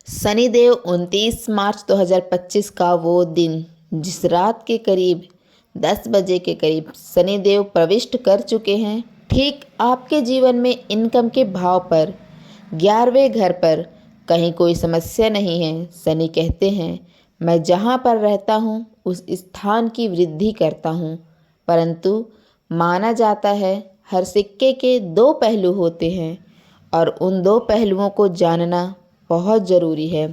शनिदेव 29 मार्च 2025 का वो दिन जिस रात के करीब 10 बजे के करीब शनिदेव प्रविष्ट कर चुके हैं, ठीक आपके जीवन में इनकम के भाव पर 11वें घर पर कहीं कोई समस्या नहीं है। शनि कहते हैं, मैं जहाँ पर रहता हूँ उस स्थान की वृद्धि करता हूँ, परंतु माना जाता है हर सिक्के के दो पहलू होते हैं और उन दो पहलुओं को जानना बहुत ज़रूरी है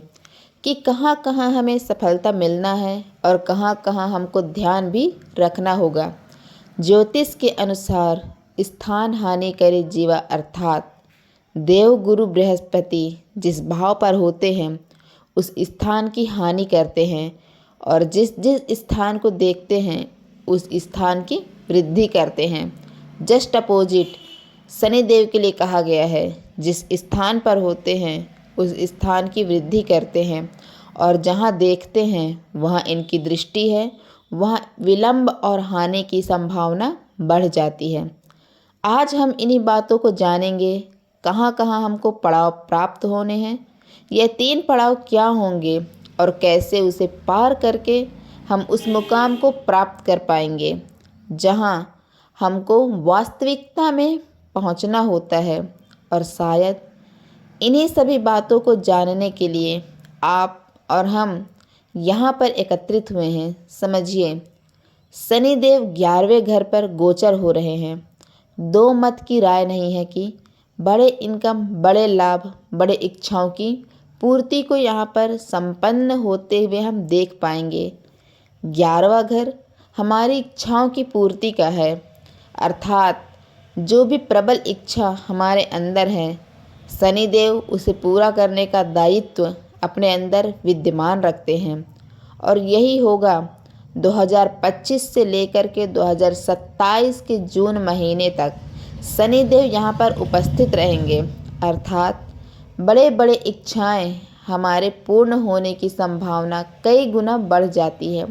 कि कहाँ कहाँ हमें सफलता मिलना है और कहाँ कहाँ हमको ध्यान भी रखना होगा। ज्योतिष के अनुसार स्थान हानि करे जीवा, अर्थात देव गुरु बृहस्पति जिस भाव पर होते हैं उस स्थान की हानि करते हैं और जिस जिस स्थान को देखते हैं उस स्थान की वृद्धि करते हैं। जस्ट अपोजिट शनिदेव के लिए कहा गया है, जिस स्थान पर होते हैं उस स्थान की वृद्धि करते हैं और जहाँ देखते हैं वहाँ इनकी दृष्टि है, वहाँ विलंब और हानि की संभावना बढ़ जाती है। आज हम इन्हीं बातों को जानेंगे, कहाँ कहाँ हमको पड़ाव प्राप्त होने हैं, ये 3 पड़ाव क्या होंगे और कैसे उसे पार करके हम उस मुकाम को प्राप्त कर पाएंगे जहाँ हमको वास्तविकता में पहुँचना होता है। और शायद इन्हीं सभी बातों को जानने के लिए आप और हम यहाँ पर एकत्रित हुए हैं। समझिए, शनिदेव 11वें घर पर गोचर हो रहे हैं। दो मत की राय नहीं है कि बड़े इनकम, बड़े लाभ, बड़े इच्छाओं की पूर्ति को यहाँ पर संपन्न होते हुए हम देख पाएंगे। 11वां घर हमारी इच्छाओं की पूर्ति का है, अर्थात जो भी प्रबल इच्छा हमारे अंदर है, शनिदेव उसे पूरा करने का दायित्व अपने अंदर विद्यमान रखते हैं। और यही होगा 2025 से लेकर के 2027 के जून महीने तक शनिदेव यहाँ पर उपस्थित रहेंगे, अर्थात बड़े बड़े इच्छाएं हमारे पूर्ण होने की संभावना कई गुना बढ़ जाती है।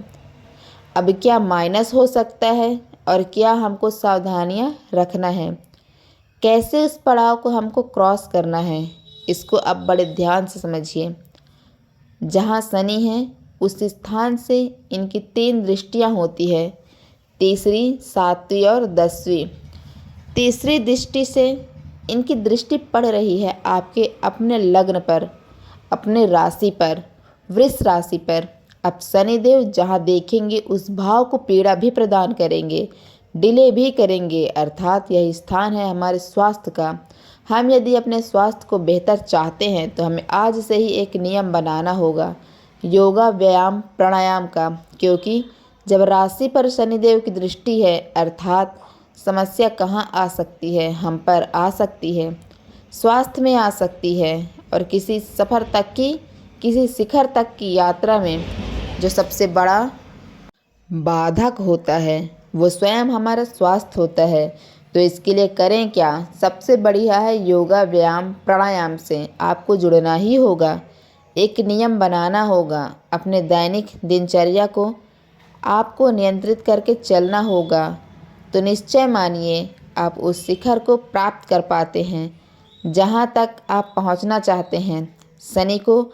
अब क्या माइनस हो सकता है और क्या हमको सावधानियां रखना है, कैसे उस पड़ाव को हमको क्रॉस करना है, इसको अब बड़े ध्यान से समझिए। जहाँ शनि है उस स्थान से इनकी 3 दृष्टियाँ होती है, तीसरी, 7वीं और 10वीं। तीसरी दृष्टि से इनकी दृष्टि पड़ रही है आपके अपने लग्न पर, अपने राशि पर, वृष राशि पर। अब शनिदेव जहाँ देखेंगे उस भाव को पीड़ा भी प्रदान करेंगे, डिले भी करेंगे, अर्थात यह स्थान है हमारे स्वास्थ्य का। हम यदि अपने स्वास्थ्य को बेहतर चाहते हैं तो हमें आज से ही एक नियम बनाना होगा, योगा, व्यायाम, प्राणायाम का, क्योंकि जब राशि पर शनिदेव की दृष्टि है, अर्थात समस्या कहाँ आ सकती है, हम पर आ सकती है, स्वास्थ्य में आ सकती है और किसी सफ़र तक की, किसी शिखर तक की यात्रा में जो सबसे बड़ा बाधक होता है वो स्वयं हमारा स्वास्थ्य होता है। तो इसके लिए करें क्या? सबसे बढ़िया है योगा, व्यायाम, प्राणायाम से आपको जुड़ना ही होगा। एक नियम बनाना होगा, अपने दैनिक दिनचर्या को आपको नियंत्रित करके चलना होगा। तो निश्चय मानिए आप उस शिखर को प्राप्त कर पाते हैं जहाँ तक आप पहुँचना चाहते हैं। शनि को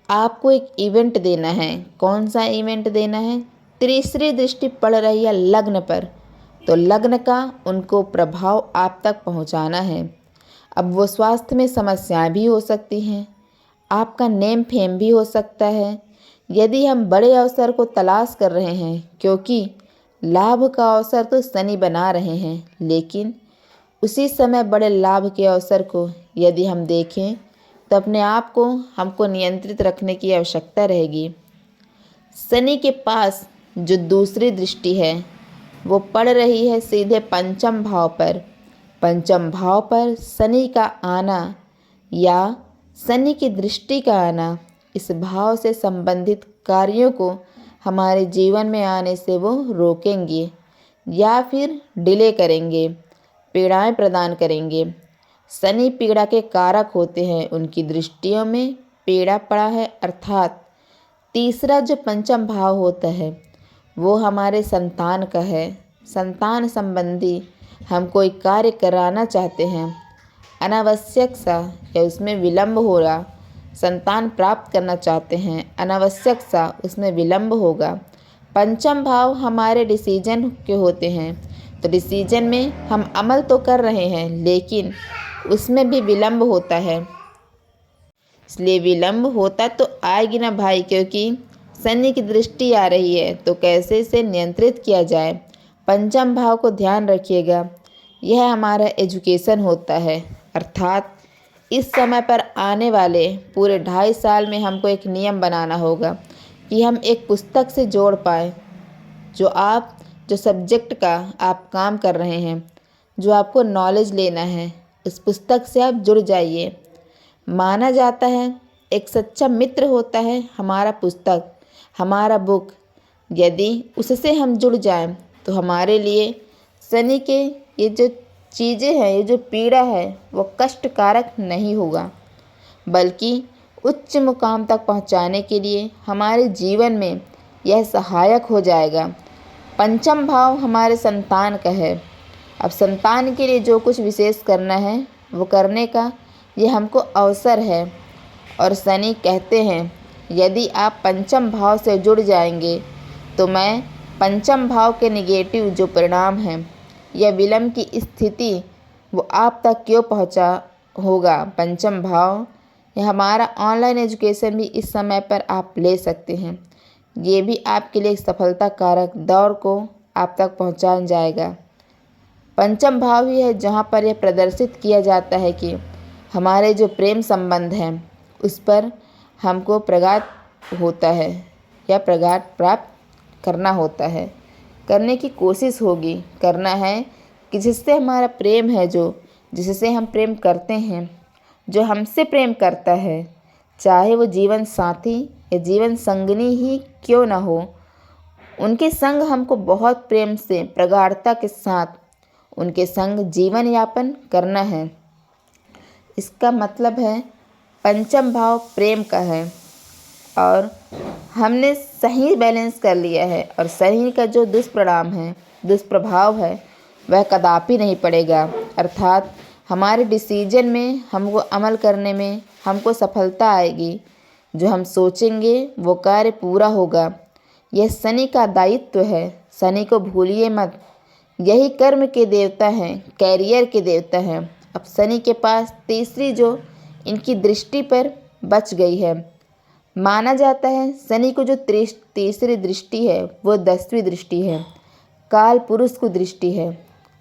आपको एक इवेंट देना है। कौन सा इवेंट देना है? तीसरी दृष्टि पड़ रही है लग्न पर, तो लग्न का उनको प्रभाव आप तक पहुंचाना है। अब वो स्वास्थ्य में समस्याएं भी हो सकती हैं, आपका नेम फेम भी हो सकता है। यदि हम बड़े अवसर को तलाश कर रहे हैं, क्योंकि लाभ का अवसर तो शनि बना रहे हैं, लेकिन उसी समय बड़े लाभ के अवसर को यदि हम देखें तो अपने आप को हमको नियंत्रित रखने की आवश्यकता रहेगी। शनि के पास जो दूसरी दृष्टि है वो पड़ रही है सीधे पंचम भाव पर। पंचम भाव पर शनि का आना या शनि की दृष्टि का आना, इस भाव से संबंधित कार्यों को हमारे जीवन में आने से वो रोकेंगे या फिर डिले करेंगे, पीड़ाएं प्रदान करेंगे। शनि पीड़ा के कारक होते हैं, उनकी दृष्टियों में पीड़ा पड़ा है, अर्थात तीसरा जो पंचम भाव होता है वो हमारे संतान का है। संतान संबंधी हम कोई कार्य कराना चाहते हैं, अनावश्यक सा या उसमें विलंब हो रहा, संतान प्राप्त करना चाहते हैं, अनावश्यक सा उसमें विलंब होगा। पंचम भाव हमारे डिसीजन के होते हैं, तो डिसीजन में हम अमल तो कर रहे हैं लेकिन उसमें भी विलंब होता है। इसलिए विलंब होता तो आएगी ना भाई, क्योंकि शनि की दृष्टि आ रही है, तो कैसे इसे नियंत्रित किया जाए। पंचम भाव को ध्यान रखिएगा, यह हमारा एजुकेशन होता है, अर्थात इस समय पर आने वाले पूरे 2.5 साल में हमको एक नियम बनाना होगा कि हम एक पुस्तक से जोड़ पाए। जो सब्जेक्ट का आप काम कर रहे हैं, जो आपको नॉलेज लेना है, उस पुस्तक से आप जुड़ जाइए। माना जाता है एक सच्चा मित्र होता है हमारा पुस्तक, हमारा बुक। यदि उससे हम जुड़ जाएं तो हमारे लिए शनि के ये जो चीज़ें हैं, ये जो पीड़ा है, वो कष्टकारक नहीं होगा, बल्कि उच्च मुकाम तक पहुंचाने के लिए हमारे जीवन में यह सहायक हो जाएगा। पंचम भाव हमारे संतान का है। अब संतान के लिए जो कुछ विशेष करना है वो करने का ये हमको अवसर है। और शनि कहते हैं यदि आप पंचम भाव से जुड़ जाएंगे तो मैं पंचम भाव के निगेटिव जो परिणाम हैं या विलंब की स्थिति वो आप तक क्यों पहुंचा होगा। पंचम भाव या हमारा ऑनलाइन एजुकेशन भी इस समय पर आप ले सकते हैं, ये भी आपके लिए सफलता कारक दौर को आप तक पहुंचा जाएगा। पंचम भाव ही है जहां पर यह प्रदर्शित किया जाता है कि हमारे जो प्रेम संबंध हैं उस पर हमको प्रगात होता है या प्रगात प्राप्त करना होता है, करने की कोशिश होगी, करना है कि जिससे हमारा प्रेम है, जिससे हम प्रेम करते हैं, जो हमसे प्रेम करता है, चाहे वो जीवन साथी या जीवन संगिनी ही क्यों ना हो, उनके संग हमको बहुत प्रेम से प्रगाढ़ता के साथ उनके संग जीवन यापन करना है। इसका मतलब है पंचम भाव प्रेम का है और हमने सही बैलेंस कर लिया है, और सही का जो दुष्परिणाम है, दुष्प्रभाव है, वह कदापि नहीं पड़ेगा। अर्थात हमारे डिसीजन में हमको अमल करने में हमको सफलता आएगी। जो हम सोचेंगे वो कार्य पूरा होगा। यह शनि का दायित्व है, शनि को भूलिए मत। यही कर्म के देवता हैं, कैरियर के देवता हैं। अब शनि के पास तीसरी जो इनकी दृष्टि पर बच गई है। माना जाता है शनि को जो तीसरी दृष्टि है वो 10वीं दृष्टि है, काल पुरुष को दृष्टि है।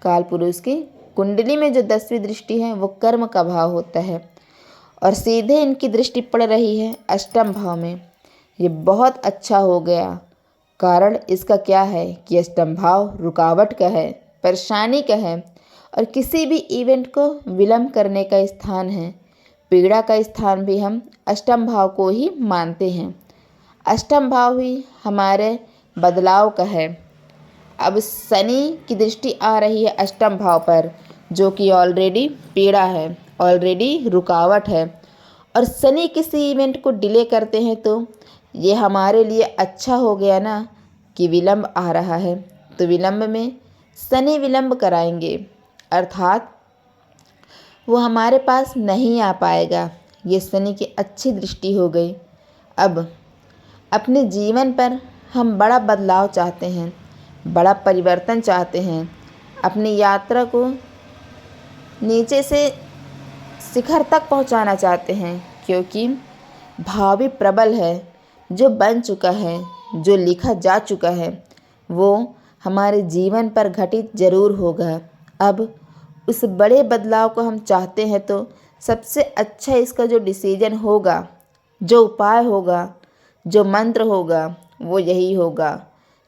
काल पुरुष की कुंडली में जो 10वीं दृष्टि है वो कर्म का भाव होता है, और सीधे इनकी दृष्टि पड़ रही है अष्टम भाव में। ये बहुत अच्छा हो गया। कारण इसका क्या है कि अष्टम भाव रुकावट का है, परेशानी का है, और किसी भी इवेंट को विलंब करने का स्थान है। पीड़ा का स्थान भी हम अष्टम भाव को ही मानते हैं। अष्टम भाव ही हमारे बदलाव का है। अब शनि की दृष्टि आ रही है अष्टम भाव पर, जो कि ऑलरेडी पीड़ा है, ऑलरेडी रुकावट है, और शनि किसी इवेंट को डिले करते हैं तो ये हमारे लिए अच्छा हो गया ना कि विलंब आ रहा है, तो विलंब में शनि विलंब कराएंगे, अर्थात वो हमारे पास नहीं आ पाएगा। ये शनि की अच्छी दृष्टि हो गई। अब अपने जीवन पर हम बड़ा बदलाव चाहते हैं, बड़ा परिवर्तन चाहते हैं, अपनी यात्रा को नीचे से शिखर तक पहुंचाना चाहते हैं, क्योंकि भाव भी प्रबल है। जो बन चुका है, जो लिखा जा चुका है, वो हमारे जीवन पर घटित जरूर होगा। अब उस बड़े बदलाव को हम चाहते हैं तो सबसे अच्छा इसका जो डिसीजन होगा, जो उपाय होगा, जो मंत्र होगा, वो यही होगा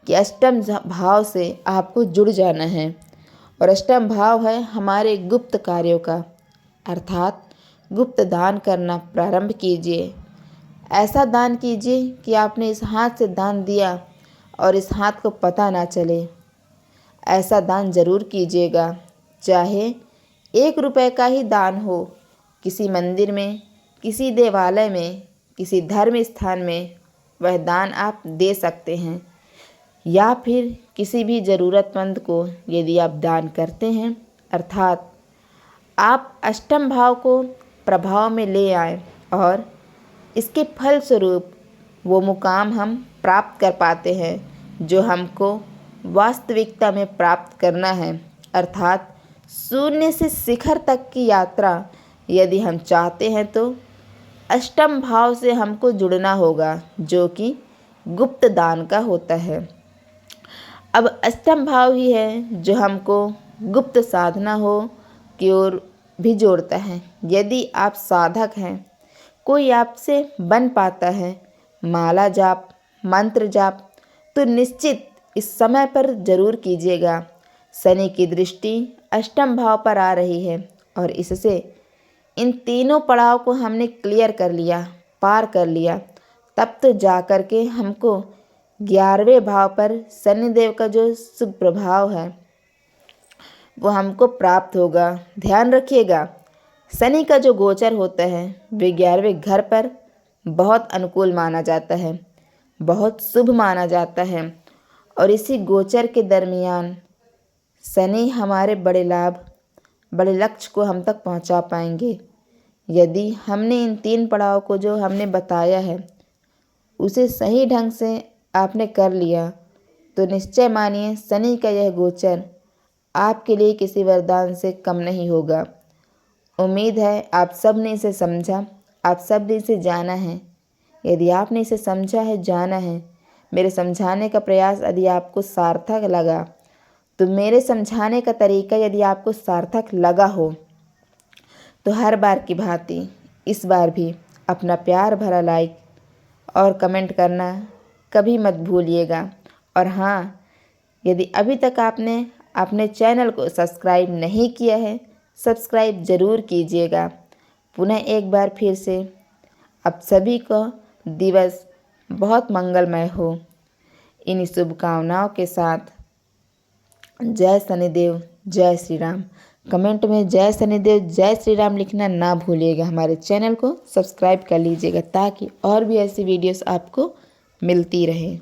कि अष्टम भाव से आपको जुड़ जाना है। और अष्टम भाव है हमारे गुप्त कार्यों का, अर्थात गुप्त दान करना प्रारंभ कीजिए। ऐसा दान कीजिए कि आपने इस हाथ से दान दिया और इस हाथ को पता ना चले। ऐसा दान ज़रूर कीजिएगा, चाहे 1 रुपए का ही दान हो। किसी मंदिर में, किसी देवालय में, किसी धर्म स्थान में वह दान आप दे सकते हैं, या फिर किसी भी ज़रूरतमंद को यदि आप दान करते हैं, अर्थात आप अष्टम भाव को प्रभाव में ले आए और इसके फलस्वरूप वो मुकाम हम प्राप्त कर पाते हैं जो हमको वास्तविकता में प्राप्त करना है, अर्थात शून्य से शिखर तक की यात्रा यदि हम चाहते हैं तो अष्टम भाव से हमको जुड़ना होगा, जो कि गुप्त दान का होता है। अब अष्टम भाव ही है जो हमको गुप्त साधना हो की ओर भी जोड़ता है। यदि आप साधक हैं, कोई आपसे बन पाता है माला जाप, मंत्र जाप, तो निश्चित इस समय पर जरूर कीजिएगा। शनि की दृष्टि अष्टम भाव पर आ रही है और इससे इन तीनों पड़ाव को हमने क्लियर कर लिया, पार कर लिया, तब तो जा कर के हमको 11वें भाव पर शनिदेव का जो शुभ प्रभाव है वो हमको प्राप्त होगा। ध्यान रखिएगा, शनि का जो गोचर होता है वे 11वें घर पर बहुत अनुकूल माना जाता है, बहुत शुभ माना जाता है। और इसी गोचर के दरमियान शनि हमारे बड़े लाभ, बड़े लक्ष्य को हम तक पहुंचा पाएंगे। यदि हमने इन 3 पड़ाव को जो हमने बताया है उसे सही ढंग से आपने कर लिया तो निश्चय मानिए शनि का यह गोचर आपके लिए किसी वरदान से कम नहीं होगा। उम्मीद है आप सब ने इसे समझा, आप सब ने इसे जाना है। यदि आपने इसे समझा है, जाना है, मेरे समझाने का प्रयास यदि आपको सार्थक लगा, तो मेरे समझाने का तरीका यदि आपको सार्थक लगा हो तो हर बार की भांति इस बार भी अपना प्यार भरा लाइक और कमेंट करना कभी मत भूलिएगा। और हाँ, यदि अभी तक आपने अपने चैनल को सब्सक्राइब नहीं किया है, सब्सक्राइब ज़रूर कीजिएगा। पुनः एक बार फिर से आप सभी को दिवस बहुत मंगलमय हो। इन शुभकामनाओं के साथ जय शनिदेव, जय श्री राम। कमेंट में जय शनिदेव, जय श्री राम लिखना ना भूलिएगा। हमारे चैनल को सब्सक्राइब कर लीजिएगा ताकि और भी ऐसी वीडियोस आपको मिलती रहे।